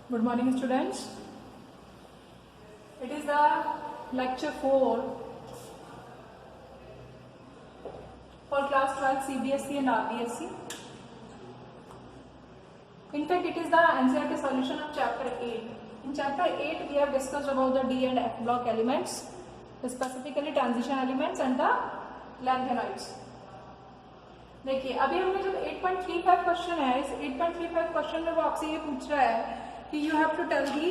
Good morning, students. It is the lecture 4 for class 12 CBSE and RBSE. In fact, it is the NCERT solution of chapter 8. In chapter 8, we have discussed about the D and F block elements, specifically transition elements and the lanthanoids. देखिए, अभी हमने जब 8.35 question है, इस 8.35 question में वो आपसे ये पूछ रहा है कि you have to tell the,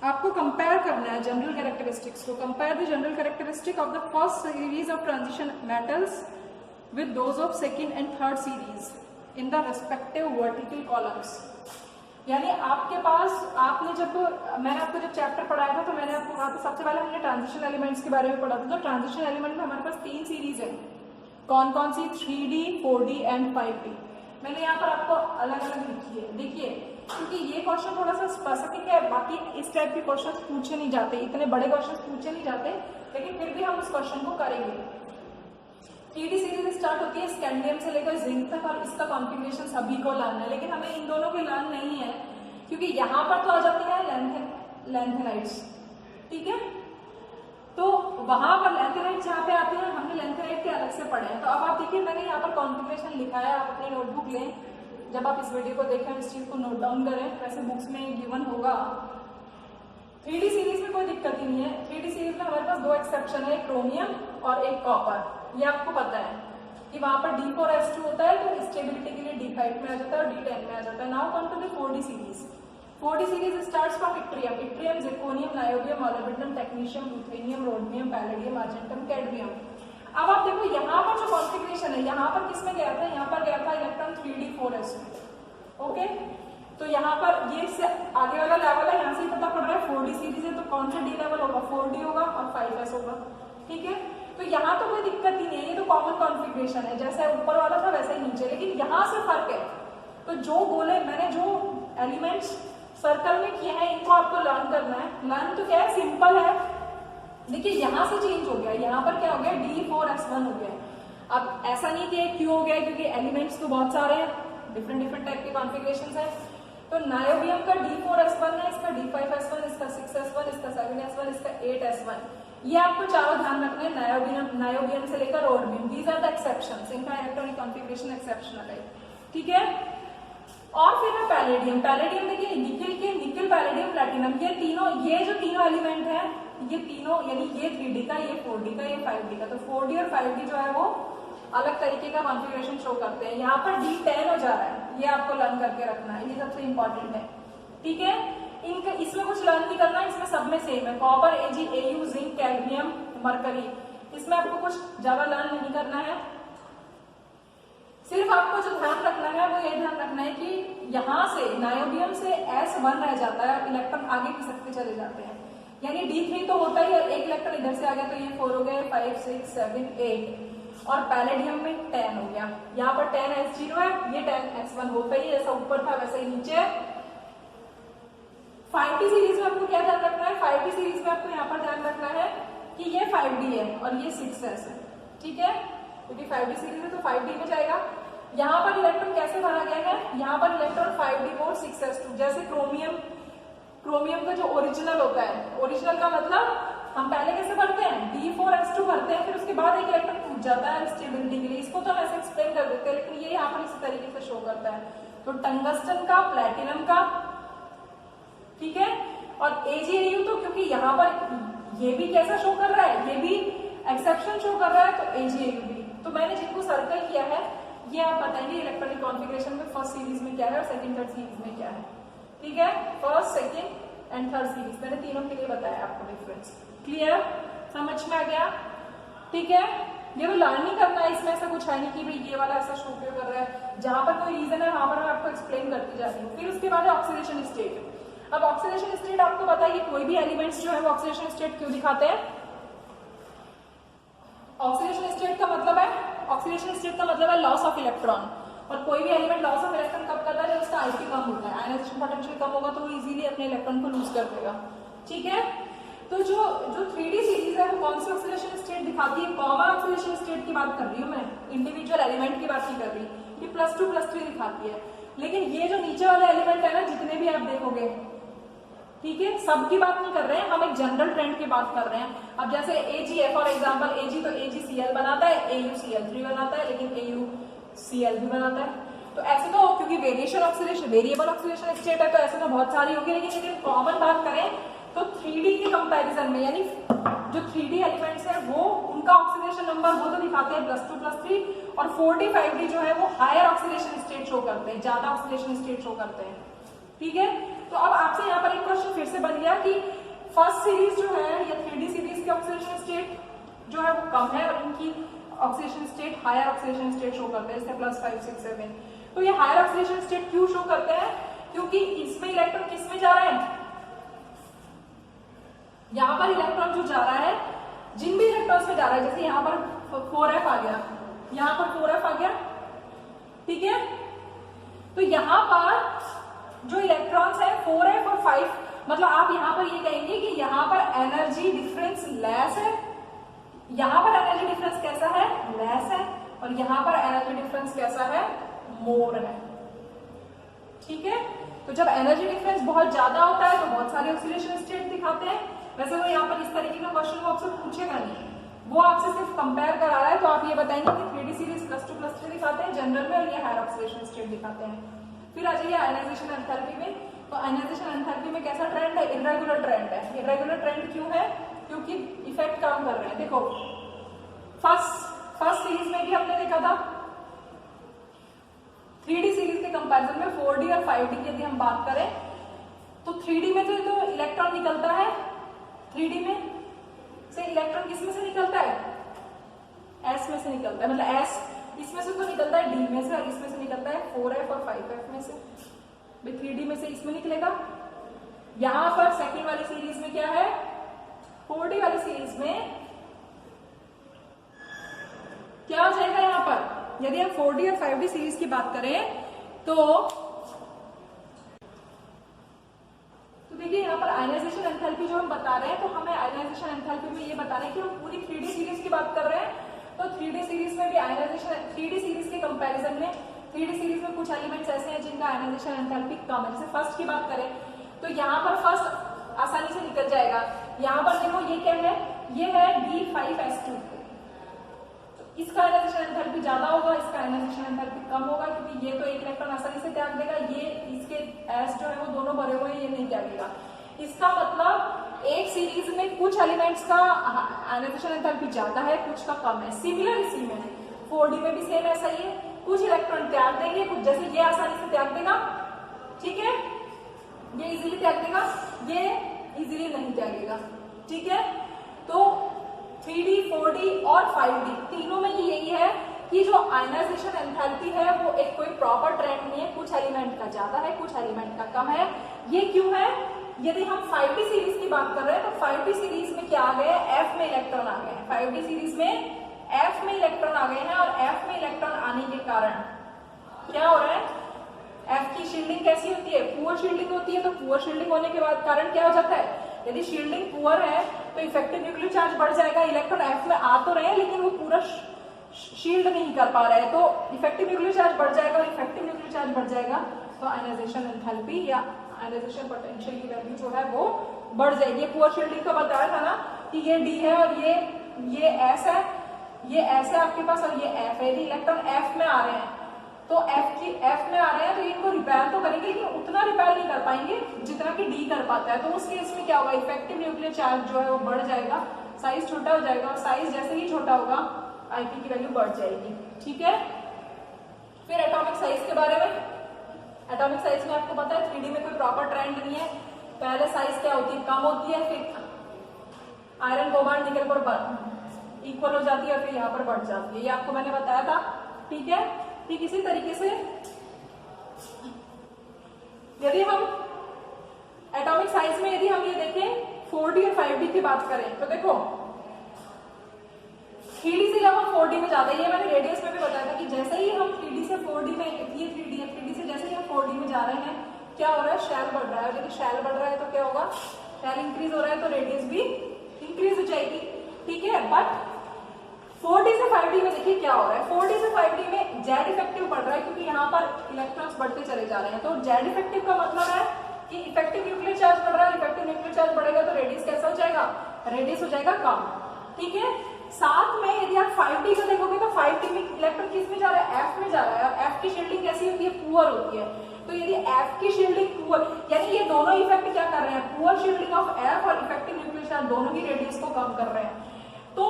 आपको कंपेयर करना है जनरल कैरेक्टरिस्टिक्स को, compare the general characteristic of the first series of transition metals with those of second and third series in the respective vertical columns. यानी आपके पास, आपने जब, मैंने आपको जब चैप्टर पढ़ाया था तो मैंने आपको कहा था, सबसे पहले हमने ट्रांजिशन एलिमेंट्स के बारे में पढ़ा था। तो ट्रांजिशन एलिमेंट में हमारे पास 3 सीरीज है, कौन कौन सी? 3D, 4D and 5D। मैंने यहाँ पर आपको अलग अलग लिखी है, देखिए, क्योंकि ये क्वेश्चन थोड़ा सा स्पेसिफिक है, बाकी इस टाइप के क्वेश्चन पूछे नहीं जाते, इतने बड़े क्वेश्चन पूछे नहीं जाते, लेकिन फिर भी हम उस क्वेश्चन को करेंगे। 3D सीरीज स्टार्ट होती है स्कैंडियम से लेकर जिंक तक, और इसका कॉन्फ़िगरेशन सभी को लाना है, लेकिन हमें इन दोनों की लान नहीं है, क्योंकि यहाँ पर तो आ जाती है लैंथेनाइड्स, ठीक है। तो वहां पर लैंथेनाइड जहाँ पे आते हैं, हमने लैंथेनाइड के अलग से पढ़े हैं। तो अब आप देखिए, मैंने यहाँ पर कॉन्फ़िगरेशन लिखा है, आप अपनी नोटबुक लें, जब आप इस वीडियो को देखें इस चीज को नोट डाउन करें, वैसे बुक्स में गिवन होगा। 3D सीरीज में कोई दिक्कत ही नहीं है। 3D सीरीज में हमारे पास 2 एक्सेप्शन है, एक क्रोमियम और एक कॉपर। ये आपको पता है कि वहां पर D4S2 होता है, तो स्टेबिलिटी के लिए D5 में आ जाता है और D10 में आ जाता है। Now come to the 4D series. 4D series starts from yttrium, zirconium, niobium, molybdenum, technetium, ruthenium, rhodium, palladium, argentum, cadmium. अब आप देखो यहाँ पर जो कॉन्फ़िगरेशन है, यहाँ पर किसमें गया था? यहाँ पर गया था इलेक्ट्रॉन 3D4S2। ओके, तो यहाँ पर ये इससे आगे वाला लेवल है, यहाँ से ही पता पड़ रहा है 4D सीरीज है, तो कौन सा D लेवल होगा? 4D होगा और 5S होगा, ठीक है। तो यहाँ तो कोई दिक्कत ही नहीं है, ये तो कॉमन कॉन्फ़िगरेशन है, जैसे ऊपर वाला था वैसे ही नीचे, लेकिन यहाँ से फर्क है। तो जो गोले, मैंने जो एलिमेंट्स सर्कल में किए हैं, इनको आपको लर्न करना है। लर्न तो क्या है, सिंपल है। देखिए, यहाँ से चेंज हो गया, यहाँ पर क्या हो गया? D4S1 हो गया। अब ऐसा नहीं कि क्यों हो गया, क्योंकि एलिमेंट्स तो बहुत सारे हैं, डिफरेंट टाइप के कॉन्फ़िगरेशंस हैं। तो नायोबियम का D4S1 है, इसका D5S1, इसका 6S1, इसका 7S1, इसका 8S1। ये आपको चारों ध्यान रखने हैं, नायोबियम से लेकर रोडमियम। दीज आर द एक्सेप्शंस, इनका इलेक्ट्रॉनिक कॉन्फ़िगरेशन एक्सेप्शनल है, ठीक है। और फिर है पैलेडियम। पैलेडियम देखिए, निकल, पैलेडियम, प्लैटिनम, ये जो तीनों एलिमेंट है, ये तीनों, यानी ये 3D का, ये 4D का, ये 5D का। तो 4D और 5D जो है वो अलग तरीके का कॉन्फ़िगरेशन शो करते हैं। यहाँ पर D10 हो जा रहा है, ये आपको लर्न करके रखना है, ये सबसे इंपॉर्टेंट है, ठीक है। इनका इसमें कुछ लर्न नहीं करना है, इसमें सब में सेम है, copper, Ag, Au, zinc, cadmium, mercury. इसमें आपको कुछ ज्यादा लर्न नहीं करना है। सिर्फ आपको जो ध्यान रखना है वो ये ध्यान रखना है कि यहाँ से नायोबियम से S1 रह जाता है, इलेक्ट्रॉन आगे खिसकते चले जाते हैं। यानी D3 तो होता ही है, एक इलेक्ट्रॉन इधर से आ गया तो ये 4 हो गए, 5, 6, 7, 8, और पैलेडियम में 10 हो गया। यहाँ पर 10S0 है, ये 10S1 होता ही, जैसा ऊपर था वैसे ही नीचे। 5D सीरीज में आपको क्या ध्यान रखना है? 5D सीरीज में आपको यहाँ पर ध्यान रखना है कि ये 5D है और ये 6S है, ठीक है, क्योंकि 5D सीरीज है तो 5D में जाएगा। यहाँ पर इलेक्ट्रॉन कैसे भरा गया है? यहाँ पर इलेक्ट्रॉन 5D और 6S2, जैसे क्रोमियम का जो ओरिजिनल होता है, ओरिजिनल का मतलब हम पहले कैसे भरते हैं? D4S2 भरते हैं, फिर उसके बाद एक इलेक्ट्रॉन टूट जाता है स्टेबिलिटी के लिए। इसको तो हम ऐसे एक्सप्लेन कर देते हैं, लेकिन ये यहाँ पर इस तरीके से शो करता है। तो टंगस्टन का, प्लैटिनम का, ठीक है, और AgAu तो क्योंकि यहाँ पर ये भी कैसा शो कर रहा है, ये भी एक्सेप्शन शो कर रहा है, तो AgAu भी। तो मैंने जिनको सर्कल किया है, ये आप बताएंगे इलेक्ट्रॉनिक कॉन्फ़िगरेशन में फर्स्ट सीरीज में क्या है और सेकंड थर्ड सीरीज में क्या है, ठीक है। First, second and third series मैंने तीनों के लिए बताया आपको डिफरेंस। क्लियर, समझ में आ गया, ठीक है। ये तो लर्न नहीं करना है, इसमें ऐसा कुछ है नहीं कि भाई ये वाला ऐसा शो क्यों कर रहा है। जहां पर कोई रीजन है वहां पर मैं आपको एक्सप्लेन करती जा रही हूँ। फिर उसके बाद है ऑक्सीडेशन स्टेट। अब ऑक्सीडेशन स्टेट आपको पता है कि कोई भी एलिमेंट्स जो है वो ऑक्सीडेशन स्टेट क्यों दिखाते हैं? ऑक्सीडेशन स्टेट का मतलब है लॉस ऑफ इलेक्ट्रॉन, और कोई भी एलिमेंट लॉस ऑफ इलेक्ट्रॉन कब करता है? जब उसका आईपी कम होता है, आयनाइजेशन पोटेंशियल कम होगा तो वो इजीली अपने इलेक्ट्रॉन को लूज कर देगा, ठीक है। तो जो 3D सीरीज है वो कौन सी ऑक्सीडेशन स्टेट दिखाती है? कॉमन ऑक्सीडेशन स्टेट की बात कर रही हूँ मैं, इंडिविजुअल एलिमेंट की बात नहीं कर रही। ये +2 +3 दिखाती है। लेकिन ये जो नीचे वाले एलिमेंट है ना, जितने भी आप देखोगे, ठीक है, सबकी बात नहीं कर रहे हैं हम, एक जनरल ट्रेंड की बात कर रहे हैं। अब जैसे AgF फॉर एग्जांपल, Ag तो AgCl बनाता है, AuCl3 बनाता है, लेकिन AuCl भी बनाता है। तो ऐसे तो क्योंकि variation oxidation, variable oxidation state है, तो ऐसे तो बहुत सारी होगी, लेकिन यदि कॉमन बात करें तो 3D के कंपैरिजन में, यानी जो 3D एलिमेंट्स है वो उनका ऑक्सीडेशन नंबर वो तो दिखाते हैं +2 +3, और 4D 5D जो है वो हायर ऑक्सीडेशन स्टेट शो करते हैं, ज्यादा ऑक्सीडेशन स्टेट शो करते हैं, ठीक है। तो अब आपसे यहाँ पर एक क्वेश्चन फिर से बन गया कि फर्स्ट सीरीज जो है या 3D सीरीज की ऑक्सीडेशन स्टेट जो है वो कम है, और इनकी oxidation state higher oxidation state show करते हैं, जैसे +5 6 7। तो ये हायर ऑक्सीडेशन स्टेट क्यों शो करते हैं? क्योंकि इसमें इलेक्ट्रॉन किस में जा रहा है, यहाँ पर इलेक्ट्रॉन जो जा रहा है, जिन भी इलेक्ट्रॉन्स में जा रहा है, जैसे यहाँ पर 4f आ गया, यहाँ पर 4f आ गया, ठीक है। तो यहाँ पर जो इलेक्ट्रॉन्स है 4f और 5, मतलब आप यहाँ पर ये कहेंगे कि यहाँ पर एनर्जी डिफरेंस लेस है, यहाँ पर एनर्जी डिफरेंस कैसा है, लेस है, और यहाँ पर एनर्जी डिफरेंस कैसा है, मोर है, ठीक है। तो जब एनर्जी डिफरेंस बहुत ज्यादा होता है तो बहुत सारे ऑक्सीडेशन स्टेट दिखाते हैं। वैसे तो यहाँ पर इस तरीके का क्वेश्चन वो आपसे पूछेगा नहीं, वो आपसे सिर्फ कंपेयर करा रहा है, तो आप ये बताएंगे कि 3D सीरीज +2 +3 दिखाते हैं जनरल में, और ये हायर ऑक्सीडेशन स्टेट दिखाते हैं। फिर आ जाइए आयनाइजेशन एंथैल्पी में। तो आयनाइजेशन एंथैल्पी में कैसा ट्रेंड है, इर्रेगुलर ट्रेंड है। इर्रेगुलर ट्रेंड क्यों है? क्योंकि इफेक्ट काम कर रहे हैं। देखो फर्स्ट सीरीज में भी हमने देखा था, 3D सीरीज के कंपैरिजन में 4D और 5D की यदि हम बात करें तो 3D में तो इलेक्ट्रॉन निकलता है, 3D में से इलेक्ट्रॉन किस में से निकलता है, S में से निकलता है, मतलब S इसमें से तो निकलता है D में से, और इसमें से निकलता है 4f और 5f में से। भाई 3D में से इसमें निकलेगा। यहां पर सेकंड वाली सीरीज में क्या है, 4D वाली सीरीज में क्या हो जाएगा, यहां पर यदि हम 4D और 5D सीरीज की बात करें तो देखिए यहाँ पर आयनाइजेशन एंथैल्पी जो हम बता रहे हैं, तो हमें आयनाइजेशन एंथैल्पी में ये बता रहे हैं कि हम पूरी 3D सीरीज की बात कर रहे हैं। तो 3D सीरीज में भी आयनाइजेशन, 3D सीरीज के कंपैरिजन में 3D सीरीज में कुछ एलिमेंट्स ऐसे हैं जिनका आयनाइजेशन एंथैल्पी कम है। जैसे फर्स्ट की बात करें तो यहाँ पर फर्स्ट आसानी से निकल जाएगा। यहाँ पर देखो ये क्या है, ये है D5S2, इसका आयनाइजेशन एंथैल्पी ज्यादा होगा, इसका आयनाइजेशन एंथैल्पी कम होगा, क्योंकि ये तो एक इलेक्ट्रॉन आसानी से त्याग देगा, ये इसके S जो है वो दोनों भरे हुए हैं, ये नहीं त्यागेगा। इसका मतलब एक सीरीज में कुछ एलिमेंट्स का आयनाइजेशन एंथैल्पी ज्यादा है, कुछ का कम है। सिमिलर इसी में 4D में भी सेम ऐसा ही है, कुछ इलेक्ट्रॉन त्याग देंगे, कुछ जैसे ये आसानी से त्याग देगा, ठीक है, ये इजीली त्याग देगा, ये इजीली नहीं त्यागेगा, ठीक है। तो 3D 4D और 5D तीनों में यही है कि जो आयनाइजेशन एंथैल्पी है वो एक कोई प्रॉपर ट्रेंड नहीं है, कुछ एलिमेंट का ज्यादा है, कुछ एलिमेंट का कम है। ये क्यों है? यदि हम 5D सीरीज की बात कर रहे हैं तो 5D सीरीज में क्या आ गया है, F में इलेक्ट्रॉन आ गए हैं। 5D सीरीज में F में इलेक्ट्रॉन आ गए हैं, और F में इलेक्ट्रॉन आने के कारण क्या हो रहा है, F की शील्डिंग कैसी होती है, पुअर शील्डिंग होती है। तो पुअर शील्डिंग होने के बाद कारण क्या हो जाता है, यदि शील्डिंग पुअर है तो इफेक्टिव न्यूक्लियर चार्ज बढ़ जाएगा, इलेक्ट्रॉन F में आ तो रहे हैं लेकिन वो पूरा शील्ड नहीं कर पा रहे हैं, तो इफेक्टिव न्यूक्लियर चार्ज बढ़ जाएगा, और इफेक्टिव न्यूक्लियर चार्ज बढ़ जाएगा तो आयनाइजेशन एंथैल्पी या आयनाइजेशन पोटेंशियल की वैल्यू जो है वो बढ़ जाएगी। पुअर शील्डिंग का बताया था ना कि ये D है और ये S है, ये S है आपके पास, और ये F है। यदि इलेक्ट्रॉन F में आ रहे हैं तो F में आ रहे हैं तो इनको रिपेयर तो करेंगे, लेकिन उतना रिपेयर नहीं कर पाएंगे जितना कि D कर पाता है। तो उस केस में क्या होगा, इफेक्टिव न्यूक्लियर चार्ज जो है वो बढ़ जाएगा, साइज छोटा हो जाएगा, और साइज जैसे ही छोटा होगा IP की वैल्यू बढ़ जाएगी, ठीक है। फिर एटॉमिक साइज के बारे में, एटॉमिक साइज में आपको पता है 3D में कोई प्रॉपर ट्रेंड नहीं है। पहले साइज क्या होती है, कम होती है, फिर आयरन कोबाल्ट निकल पर इक्वल हो जाती है, और फिर यहाँ पर बढ़ जाती है, ये आपको मैंने बताया था, ठीक है। ठीक इसी तरीके से यदि हम एटॉमिक साइज में यदि हम ये देखें 4D और 5D की बात करें तो देखो 3D से जब हम 4D में जाते हैं, ये मैंने रेडियस में भी बताया था कि जैसे ही हम 3D से 4D में, ये 3D है, 3D से जैसे ही हम 4D में जा रहे हैं क्या हो रहा है, शैल बढ़ रहा है। यदि शैल बढ़ रहा है तो क्या होगा, शैल इंक्रीज हो रहा है तो रेडियस भी इंक्रीज हो जाएगी, ठीक है। बट 4d से 5d में देखिए क्या हो रहा है, 4d से 5d में जेड इफेक्टिव बढ़ रहा है क्योंकि यहाँ पर इलेक्ट्रॉन्स बढ़ते चले जा रहे हैं। तो जेड इफेक्टिव का मतलब है कि इफेक्टिव न्यूक्लियर चार्ज बढ़ रहा है, इफेक्टिव न्यूक्लियर चार्ज बढ़ेगा तो रेडियस कैसा हो जाएगा, रेडियस हो जाएगा कम। ठीक है, साथ में यदि आप 5d को देखोगे तो 5d में इलेक्ट्रॉन किस में जा रहा है, f में जा रहा है। f की शील्डिंग कैसी होती है, पुअर होती है। तो यदि f की शील्डिंग पुअर, यानी ये दोनों इफेक्ट क्या कर रहे हैं, पुअर शील्डिंग ऑफ f और इफेक्टिव न्यूक्लियर चार्ज दोनों की रेडियस को कम कर रहे हैं। तो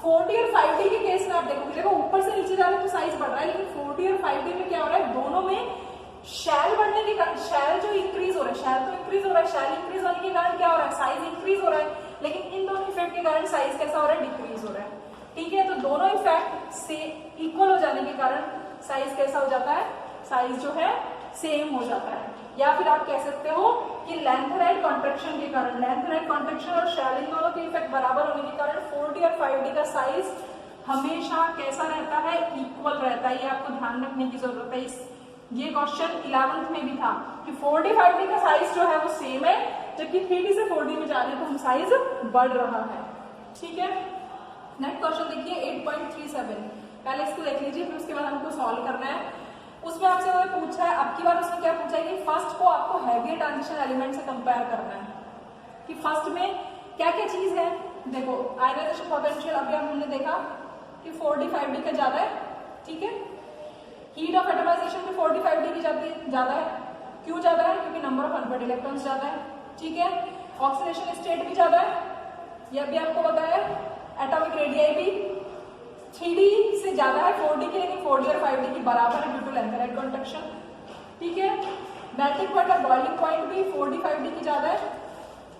4d और 5d के केस में आप देखोगे, देखो ऊपर से नीचे जा रहे हैं तो साइज बढ़ रहा है, लेकिन 4d और 5d में क्या हो रहा है, दोनों में शैल बढ़ने के कारण, शैल जो इंक्रीज हो रहा है, शैल तो इंक्रीज हो रहा है, शैल इंक्रीज होने के कारण क्या हो रहा है, साइज इंक्रीज हो रहा है, लेकिन इन दोनों इफेक्ट के कारण साइज कैसा हो रहा है, डिक्रीज हो रहा है। ठीक है, तो दोनों इफेक्ट से इक्वल हो जाने के कारण साइज कैसा हो जाता है, साइज जो है सेम हो जाता है। या फिर आप कह सकते हो कि लेंथराइड कॉन्ट्रैक्शन के कारण, लेंथराइड कॉन्ट्रैक्शन और शैलिंग दोनों के इफेक्ट बराबर होने के कारण 4d और 5d का साइज हमेशा कैसा रहता है, इक्वल रहता है। ये आपको ध्यान रखने की जरूरत है। ये क्वेश्चन 11th में भी था कि 4d 5d का साइज जो है वो सेम है, जबकि 3d से 4d में जा रहे हैं तो हम साइज बढ़ रहा है। ठीक है, नेक्स्ट क्वेश्चन देखिए 8.37, पहले इसको देख लीजिए फिर उसके बाद हमको सॉल्व करना है। उसमें आपसे पूछा है, अब की बार उसने क्या पूछा है कि फर्स्ट को आपको हैवी ट्रांजिशन एलिमेंट से कंपेयर करना है कि फर्स्ट में क्या क्या चीज है। देखो आयनाइजेशन पोटेंशियल अभी हमने देखा कि 4d 5d का ज्यादा है। ठीक है, हीट ऑफ एटमाइजेशन में 4d 5d की ज्यादा है। क्यों ज्यादा है, क्योंकि नंबर ऑफ अनपेयर्ड इलेक्ट्रॉन्स ज्यादा है। ठीक है, ऑक्सीडेशन स्टेट भी ज्यादा है, यह भी आपको बताया। एटॉमिक रेडियाई भी 3d से ज्यादा है 4d की, लेकिन 4d और 5d की बराबर है ड्यू टू लेंथराइड कॉन्ट्रैक्शन। ठीक है, मेल्टिंग पॉइंट और बॉइलिंग पॉइंट भी 4d 5d की ज्यादा है।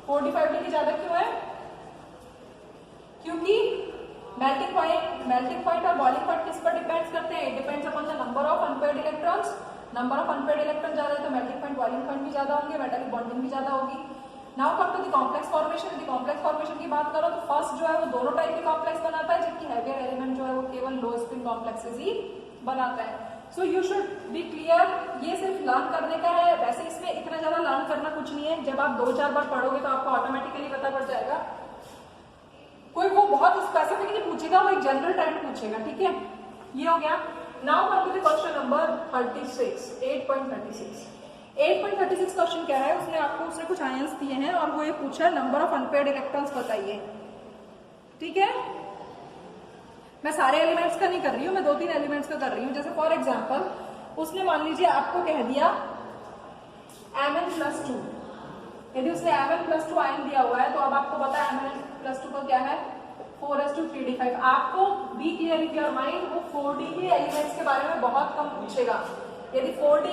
4d 5d की ज्यादा क्यों है, क्योंकि मेल्टिंग पॉइंट और बॉइलिंग पॉइंट किस पर डिपेंड्स करते हैं, it depends upon the number of unpaired electrons. Number of unpaired electron ज्यादा है तो मेल्टिंग पॉइंट बॉइलिंग पॉइंट भी ज्यादा होंगे, मेटालिक बॉन्डिंग भी ज्यादा होगी। Now come to the complex formation. यदि कॉम्प्लेक्स फॉर्मेशन की बात करो तो फर्स्ट जो है वो दोनों टाइप के कॉम्प्लेक्स बनाता है, जबकि हैवियर एलिमेंट जो है वो केवल लो स्पिन कॉम्प्लेक्सेस ही बनाता है। So you should be clear, ये सिर्फ लर्न करने का है। वैसे इसमें इतना ज्यादा लर्न करना कुछ नहीं है, जब आप 2-4 बार पढ़ोगे तो आपको ऑटोमेटिकली पता पड़ जाएगा। कोई वो बहुत स्पेसिफिक नहीं पूछेगा, वो एक जनरल टाइप पूछेगा। ठीक है, ये हो गया। Now come to the question number 36, 8.36। 8.36 question क्या है, उसने कुछ आयंस दिए हैं और वो ये पूछा है नंबर ऑफ अनपेयर्ड इलेक्ट्रॉन्स बताइए। ठीक है, मैं सारे एलिमेंट्स का नहीं कर रही हूँ, मैं 2-3 एलिमेंट्स का कर रही हूँ। जैसे फॉर एग्जाम्पल उसने मान लीजिए आपको कह दिया Mn+2, यदि उसने Mn+2 आयन दिया हुआ है तो अब आपको पता है Mn+2 का क्या है, 4s2 3d5। आपको be clear in your mind, वो 4d के एलिमेंट्स के बारे में बहुत कम पूछेगा। यदि 4d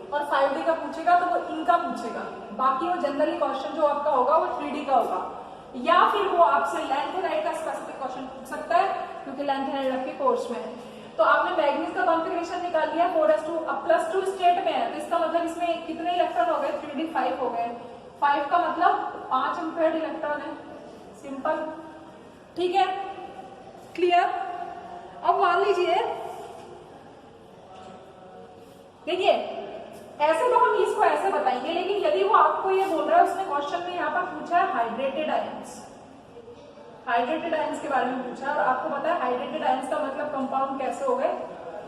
और 5d का पूछेगा तो वो इनका पूछेगा, बाकी वो जनरली क्वेश्चन जो आपका होगा वो 3d का होगा। या फिर वो आपसे लेंथराइड का स्पेसिफिक क्वेश्चन पूछ सकता है, क्योंकि लेंथराइड आपके कोर्स में है। तो आपने मैग्नीज का कॉन्फ़िगरेशन निकाल लिया, 4s2 अब +2 स्टेट में है, तो इसका मतलब इसमें कितने इलेक्ट्रॉन हो गए, 3d 5 हो गए। 5 का मतलब 5 अनपेयर्ड इलेक्ट्रॉन है, सिंपल। ठीक है, क्लियर। अब मान लीजिए, देखिए ऐसे तो हम इसको ऐसे बताएंगे, लेकिन यदि वो आपको ये बोल रहा है, उसने क्वेश्चन में यहाँ पर पूछा है हाइड्रेटेड आयंस, हाइड्रेटेड आयंस के बारे में पूछा है। और आपको पता है हाइड्रेटेड आयंस का मतलब कंपाउंड कैसे हो गए,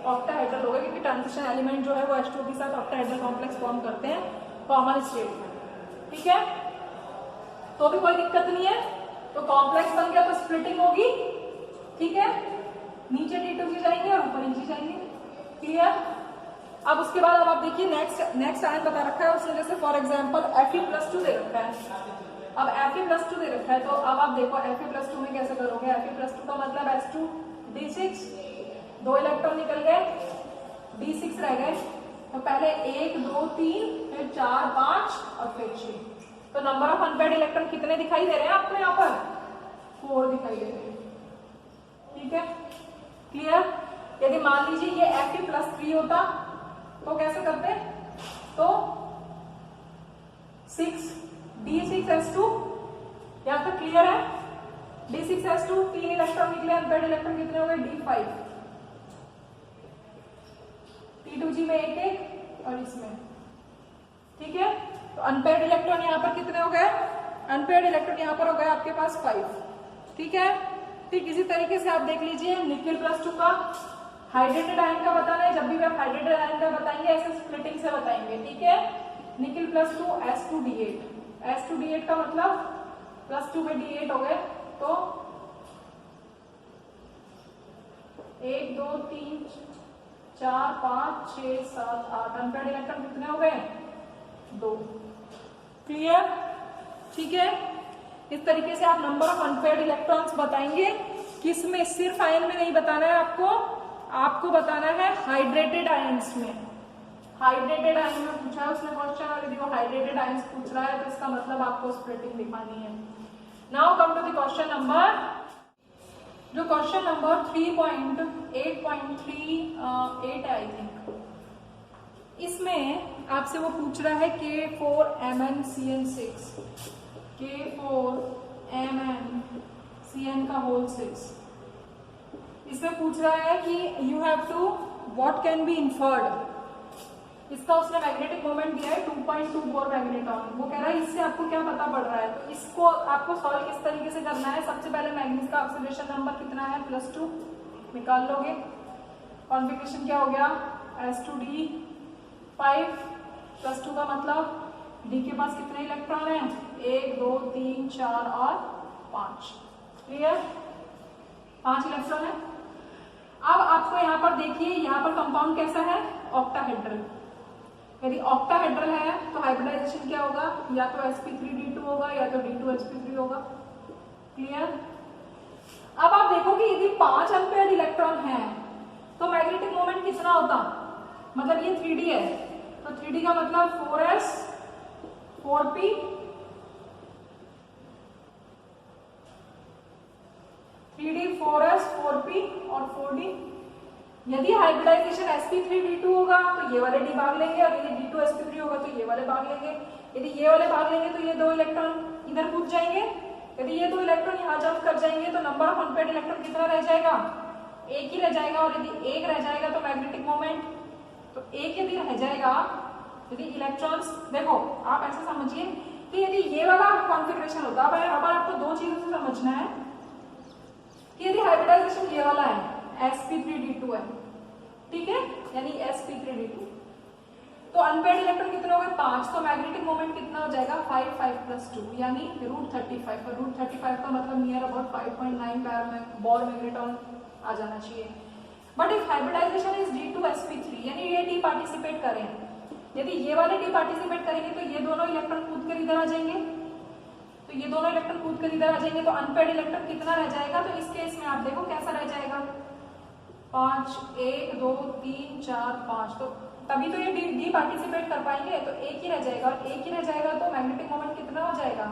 ऑक्टाहेड्रल हो गए, क्योंकि ट्रांजिशन एलिमेंट जो है वो H2 के साथ ऑक्टाहेड्रल कॉम्प्लेक्स फॉर्म करते हैं कॉमन स्टेट में। ठीक है, तो भी कोई दिक्कत नहीं है, तो कॉम्प्लेक्स बन गया तो स्प्लिटिंग होगी। ठीक है, नीचे D2 जाएंगे और ऊपर नीचे जाएंगे। क्लियर। अब उसके बाद अब आप देखिए नेक्स्ट आयन बता रखा है उसने, जैसे फॉर एग्जांपल Fe+2 दे रखा है। अब Fe+2 दे रखा है तो अब आप देखो Fe+2 में कैसे करोगे। Fe+2 का मतलब S2D6, 2 इलेक्ट्रॉन निकल गए, D6 रह गए। तो पहले 1 2 3 फिर 4 5 और फिर 6। तो नंबर ऑफ अनपेयर्ड इलेक्ट्रॉन कितने दिखाई दे रहे हैं आपको यहाँ पर, 4 दिखाई दे रहे हैं। ठीक है, क्लियर। यदि मान लीजिए ये Fe+3 होता तो कैसे करते, तो 6 D6S2, यहाँ तक क्लियर है। D6S2 3 इलेक्ट्रॉन निकले, अनपेयर्ड इलेक्ट्रॉन कितने हो गए, D5। T2G में 1 और इसमें। ठीक है, तो अनपेयर्ड इलेक्ट्रॉन यहाँ पर कितने हो गए, अनपेयर्ड इलेक्ट्रॉन यहाँ पर हो गए आपके पास 5। ठीक है, ठीक इसी तरीके से आप देख लीजिए निकिल प्लस 2 का हाइड्रेटेड आयन का बताना है। जब भी आप हाइड्रेटेड आयन का बताएंगे ऐसे स्प्लिटिंग से बताएंगे, ठीक है। निकिल प्लस 2 S2D8, S2D8 का मतलब प्लस 2 में D8 हो गए, तो 1 2 3 4 5 6 7 8 अनपेयर्ड इलेक्ट्रॉन कितने हो गए? 2। क्लियर? ठीक है। इस तरीके से आप नंबर ऑफ अनपेयर्ड इलेक्ट्रॉन्स बताएंगे। किसमें? सिर्फ आयन में नहीं बताना है आपको बताना है हाइड्रेटेड आयंस में। हाइड्रेटेड आयन में पूछा है उसने क्वेश्चन, और यदि वो हाइड्रेटेड आयंस पूछ रहा है तो इसका मतलब आपको स्प्लिटिंग दिखानी है। Now come to the question number, जो क्वेश्चन नंबर 3.8.38 है आई थिंक। इसमें आपसे वो पूछ रहा है K4MnCN6, K4MnCN का होल 6। इसमें पूछ रहा है कि you have to what can be inferred. इसका उसने मैग्नेटिक मोमेंट दिया है 2.2 बोर मैग्नेटॉन। वो कह रहा है इससे आपको क्या पता पड़ रहा है, तो इसको आपको सॉल्व किस तरीके से करना है। सबसे पहले मैग्नीज का ऑक्सीडेशन नंबर कितना है? +2 निकाल लोगे। कॉन्फिगरेशन क्या हो गया? S2D5 +2 का मतलब D के पास कितने इलेक्ट्रॉन है? 1 2 3 4 और 5। क्लियर? 5 इलेक्ट्रॉन है। अब आपको यहाँ पर देखिए, यहाँ पर कंपाउंड कैसा है? ऑक्टाहेड्रल। यदि ऑक्टाहेड्रल है तो हाइब्रिडाइजेशन क्या होगा? या तो sp3d2 होगा या तो d2sp3 होगा। क्लियर? अब आप देखो कि यदि 5 अनपेयर्ड इलेक्ट्रॉन है तो मैग्नेटिक मोमेंट कितना होता? मतलब ये 3d है तो 3d का मतलब 4s 4p 3d 4s 4p और 4d। यदि हाइब्रिडाइजेशन sp3d2 होगा तो ये वाले d भाग लेंगे, और यदि d2sp3 होगा तो ये वाले भाग लेंगे। यदि ये वाले भाग लेंगे तो ये 2 इलेक्ट्रॉन इधर कूद जाएंगे। यदि ये 2 इलेक्ट्रॉन यहाँ जंप कर जाएंगे तो नंबर ऑफ अनपेयर्ड इलेक्ट्रॉन कितना रह जाएगा? 1 ही रह जाएगा। और यदि 1 रह जाएगा तो मैग्नेटिक मोमेंट, तो 1 यदि रह जाएगा, यदि इलेक्ट्रॉन्स, देखो आप ऐसे समझिए कि यदि ये वाला कॉन्फिगरेशन होता, अब आपको 2 चीजों से समझना है कि यदि हाइब्रिडाइजेशन ये वाला है sp3d2 है, ठीक है, यानी sp3d2, तो अनपेयर्ड इलेक्ट्रॉन कितने हो गए? 5। तो मैग्नेटिक मोमेंट कितना हो जाएगा? 5 5 + 2 यानी √35। और √35 का मतलब नियर अबाउट 5.9 बोर मैग्नेटॉन आ जाना चाहिए। But if hybridisation is d2sp3 यानी ये d पार्टिसिपेट करें, यदि ये वाले d पार्टिसिपेट करेंगे तो ये दोनों इलेक्ट्रॉन कूद कर इधर आ जाएंगे, तो ये दोनों इलेक्ट्रॉन कूद कर इधर आ जाएंगे, तो अनपेयर्ड इलेक्ट्रॉन कितना रह जाएगा? तो इस केस में आप देखो कैसा रह जाएगा? 5 1 2 3 4 5। तो तभी तो ये डी पार्टिसिपेट कर पाएंगे, तो 1 ही रह जाएगा। और 1 ही रह जाएगा तो मैग्नेटिक मोमेंट कितना हो जाएगा?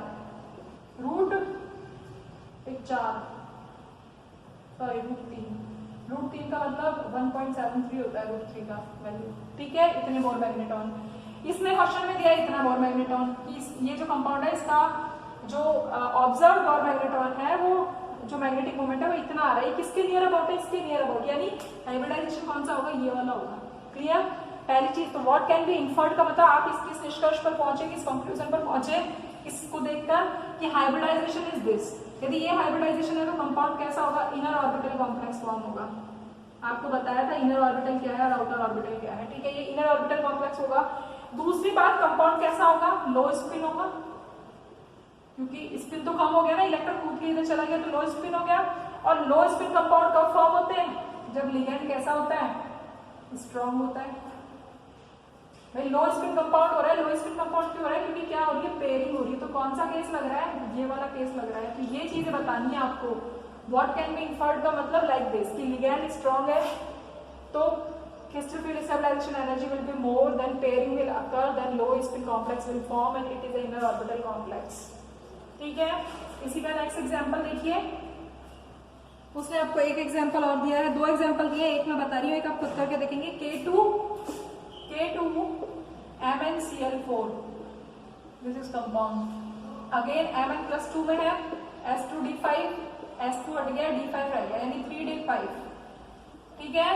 √3 का मतलब 1.73 होता है √3 का वैल्यू, ठीक है। इतने बोर मैग्नेटॉन इसने क्वेश्चन में दिया, इतना बोर मैग्नेटॉन। ये जो कंपाउंड है इसका जो ऑब्जर्व बोर मैग्नेटॉन है, वो जो मैग्नेटिक मोमेंट है वो इतना आ रहा है। किसके नियर अबाउट है? इसके नियर अबाउट, यानी हाइब्रिडाइजेशन कौन सा होगा? ये वाला होगा। क्लियर? पहली चीज तो व्हाट कैन बी इन्फर्ड का मतलब आप किस निष्कर्ष पर पहुंचे, किस कंक्लूजन पर पहुंचे इसको देखकर कि हाइब्रिडाइजेशन इज दिस। यदि ये हाइब्रिडाइजेशन है तो कंपाउंड कैसा होगा? इनर ऑर्बिटल कॉम्प्लेक्स फॉर्म होगा। आपको बताया था इनर ऑर्बिटल क्या है और आउटर ऑर्बिटल क्या है, ठीक है। ये इनर ऑर्बिटल कॉम्प्लेक्स होगा। दूसरी बात, कंपाउंड कैसा होगा? लो स्पिन होगा, क्योंकि स्पिन तो कम हो गया ना, इलेक्ट्रॉन कूद के इधर चला गया तो लो स्पिन हो गया। और लो स्पिन कंपाउंड कब फॉर्म होते हैं? जब लिगेंड कैसा होता है? स्ट्रॉन्ग होता है। भाई लो स्पिन कंपाउंड हो रहा है, लो स्पिन कंपाउंड क्यों हो रहा है? क्योंकि क्या हो रही है? पेयरिंग हो रही है। तो कौन सा केस लग रहा है? ये वाला केस लग रहा है। तो ये चीजें बतानी है आपको। व्हाट कैन बी इन्फर्ड का मतलब लाइक दिस कि लिगेंड स्ट्रॉन्ग है तो crystal field stabilization energy will be more, then pairing will occur, then low spin complex will form and it is the inner orbital complex, ठीक है। इसी का next example देखिए। उसने आपको एक एग्जांपल और दिया है, 2 एग्जांपल दिए, एक मैं बता रही हूँ, एक आप खुद करके देखेंगे। K2 MnCl4 this is compound. Again Mn+2 में है, S2D5 S2 हट गया, D5 रह गया, यानी 3D5, ठीक है।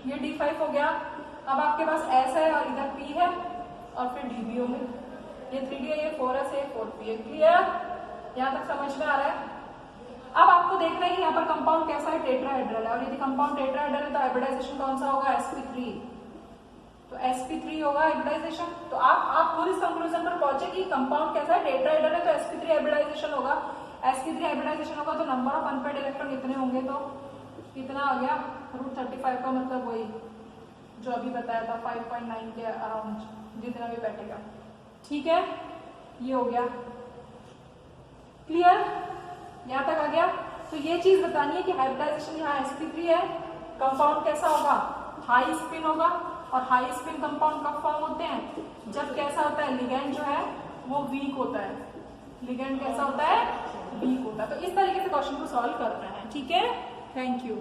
ये D5 हो गया। अब आपके पास S है और इधर P है और फिर D भी होंगे। ये 3D है, ये 4S है, 4P है। क्लियर? यहाँ तक समझ में आ रहा है? अब आपको देखना है कि यहाँ पर कंपाउंड कैसा है, टेट्राहेड्रल है, और यदि कंपाउंड टेट्राहेड्रल है तो हाइब्रिडाइजेशन कौन सा होगा, sp3, तो sp3 होगा हाइब्रिडाइजेशन। तो आप खुद इस कंक्लूजन पर पहुंचे कि कंपाउंड कैसा है, टेट्राहेड्रल है, तो sp3 हाइब्रिडाइजेशन होगा। sp3 हाइब्रिडाइजेशन होगा तो नंबर ऑफ अनपेड इलेक्ट्रॉन कितने होंगे, तो कितना आ गया, √35 का मतलब वही जो अभी बताया था 5.9 के अराउंड जितना भी बैठेगा। ठीक है, ये हो गया क्लियर, यहाँ तक आ गया। तो ये चीज बतानी है कि हाइब्रिडाइजेशन यहाँ sp3 है, कंपाउंड कैसा होगा, हाई स्पिन होगा, और हाई स्पिन कंपाउंड कब फॉर्म होते हैं, जब कैसा होता है, लिगेंड जो है वो वीक होता है, लिगेंड कैसा होता है, वीक होता है। तो इस तरीके से क्वेश्चन को सॉल्व करना है। ठीक है, थैंक यू।